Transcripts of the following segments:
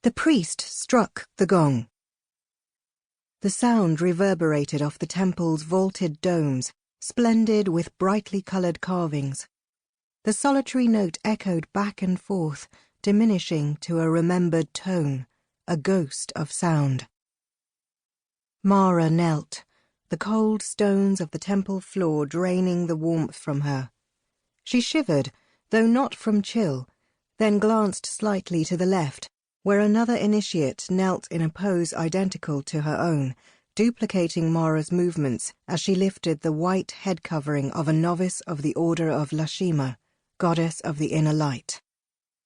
The priest struck the gong. The sound reverberated off the temple's vaulted domes, splendid with brightly coloured carvings. The solitary note echoed back and forth, diminishing to a remembered tone, a ghost of sound. Mara knelt, the cold stones of the temple floor draining the warmth from her. She shivered, though not from chill, then glanced slightly to the left, where another initiate knelt in a pose identical to her own, duplicating Mara's movements as she lifted the white head covering of a novice of the Order of Lashima, goddess of the inner light.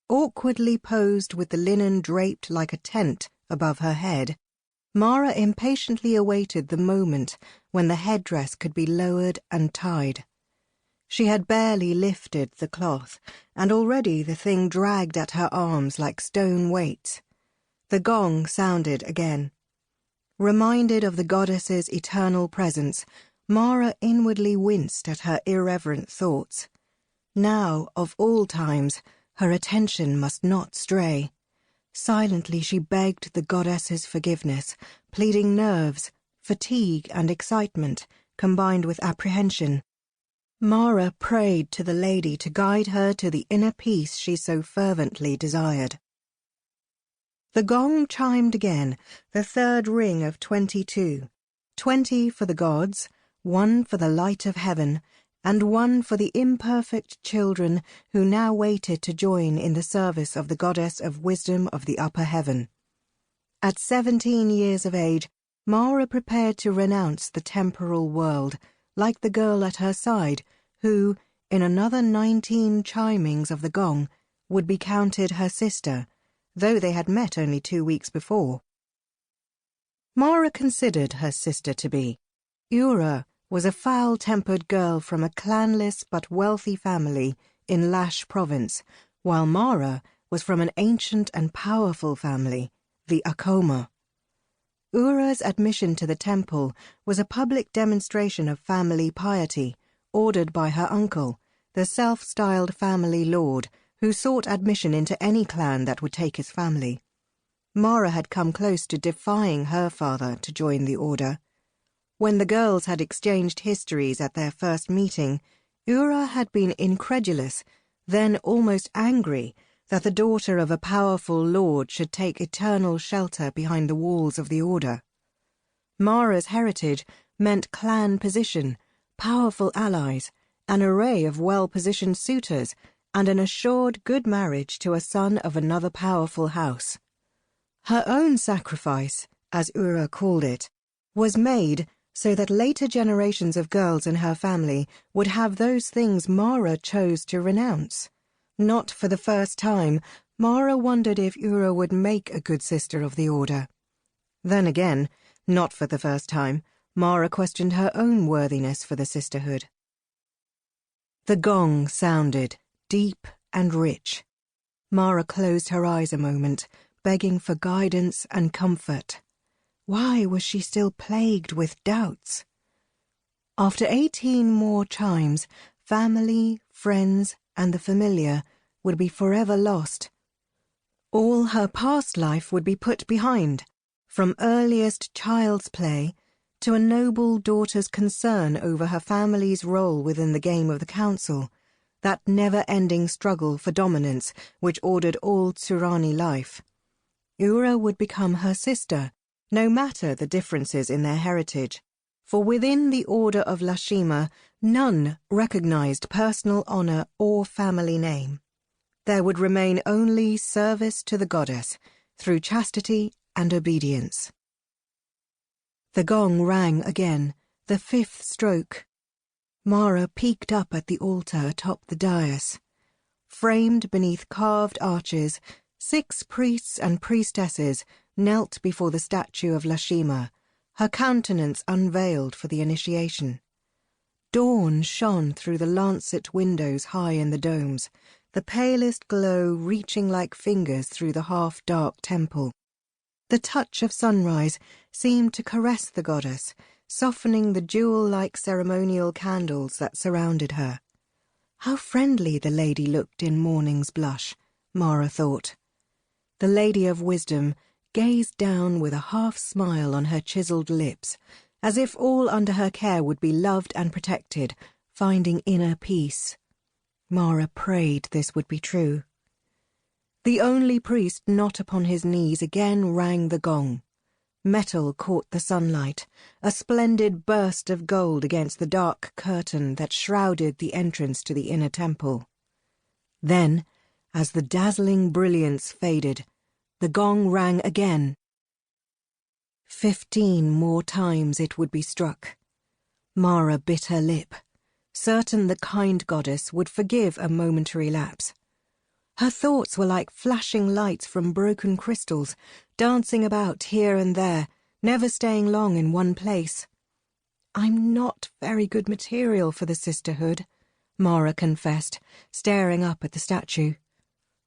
Awkwardly posed with the linen draped like a tent above her head, Mara impatiently awaited the moment when the headdress could be lowered and tied. She had barely lifted the cloth, and already the thing dragged at her arms like stone weights. The gong sounded again. Reminded of the goddess's eternal presence, Mara inwardly winced at her irreverent thoughts. Now, of all times, her attention must not stray. Silently she begged the goddess's forgiveness, pleading nerves, fatigue and excitement, combined with apprehension. Mara prayed to the lady to guide her to the inner peace she so fervently desired. The gong chimed again, the third ring of 22. 20 for the gods, 1 for the light of heaven, and 1 for the imperfect children who now waited to join in the service of the goddess of wisdom of the upper heaven. At 17 years of age, Mara prepared to renounce the temporal world, like the girl at her side, who, in another 19 chimings of the gong, would be counted her sister, though they had met only 2 weeks before. Mara considered her sister to be. Ura was a foul-tempered girl from a clanless but wealthy family in Lash province, while Mara was from an ancient and powerful family, the Akoma. Ura's admission to the temple was a public demonstration of family piety, ordered by her uncle, the self-styled family lord, who sought admission into any clan that would take his family. Mara had come close to defying her father to join the order. When the girls had exchanged histories at their first meeting, Ura had been incredulous, then almost angry, that the daughter of a powerful lord should take eternal shelter behind the walls of the order. Mara's heritage meant clan position, powerful allies, an array of well-positioned suitors, and an assured good marriage to a son of another powerful house. Her own sacrifice, as Ura called it, was made so that later generations of girls in her family would have those things Mara chose to renounce. Not for the first time, Mara wondered if Ura would make a good sister of the order. Then again, not for the first time, Mara questioned her own worthiness for the sisterhood. The gong sounded, deep and rich. Mara closed her eyes a moment, begging for guidance and comfort. Why was she still plagued with doubts? After 18 more chimes, family, friends, and the familiar would be forever lost. All her past life would be put behind, from earliest child's play to a noble daughter's concern over her family's role within the game of the council, that never-ending struggle for dominance which ordered all Tsuranuanni life. Ura would become her sister, no matter the differences in their heritage, for within the Order of Lashima none recognized personal honor or family name. There would remain only service to the goddess through chastity and obedience. The gong rang again, the 5th stroke. Mara peeked up at the altar atop the dais. Framed beneath carved arches, 6 priests and priestesses knelt before the statue of Lashima, her countenance unveiled for the initiation. Dawn shone through the lancet windows high in the domes, the palest glow reaching like fingers through the half-dark temple. The touch of sunrise seemed to caress the goddess, softening the jewel-like ceremonial candles that surrounded her. How friendly the lady looked in morning's blush, Mara thought. The Lady of Wisdom gazed down with a half-smile on her chiselled lips, as if all under her care would be loved and protected, finding inner peace. Mara prayed this would be true. The only priest not upon his knees again rang the gong. Metal caught the sunlight, a splendid burst of gold against the dark curtain that shrouded the entrance to the inner temple. Then, as the dazzling brilliance faded, the gong rang again. 15 more times it would be struck. Mara bit her lip, certain the kind goddess would forgive a momentary lapse. Her thoughts were like flashing lights from broken crystals, dancing about here and there, never staying long in one place. "I'm not very good material for the sisterhood," Mara confessed, staring up at the statue.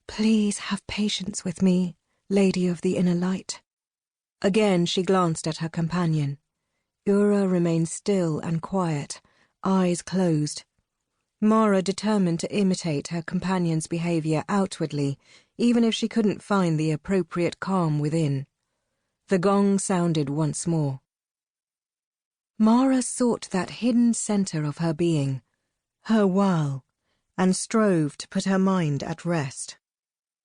"Please have patience with me, Lady of the Inner Light." Again she glanced at her companion. Ura remained still and quiet, eyes closed. Mara determined to imitate her companion's behaviour outwardly, even if she couldn't find the appropriate calm within. The gong sounded once more. Mara sought that hidden centre of her being, her while, and strove to put her mind at rest.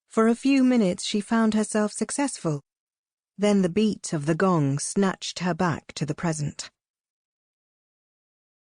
For a few minutes she found herself successful. Then the beat of the gong snatched her back to the present.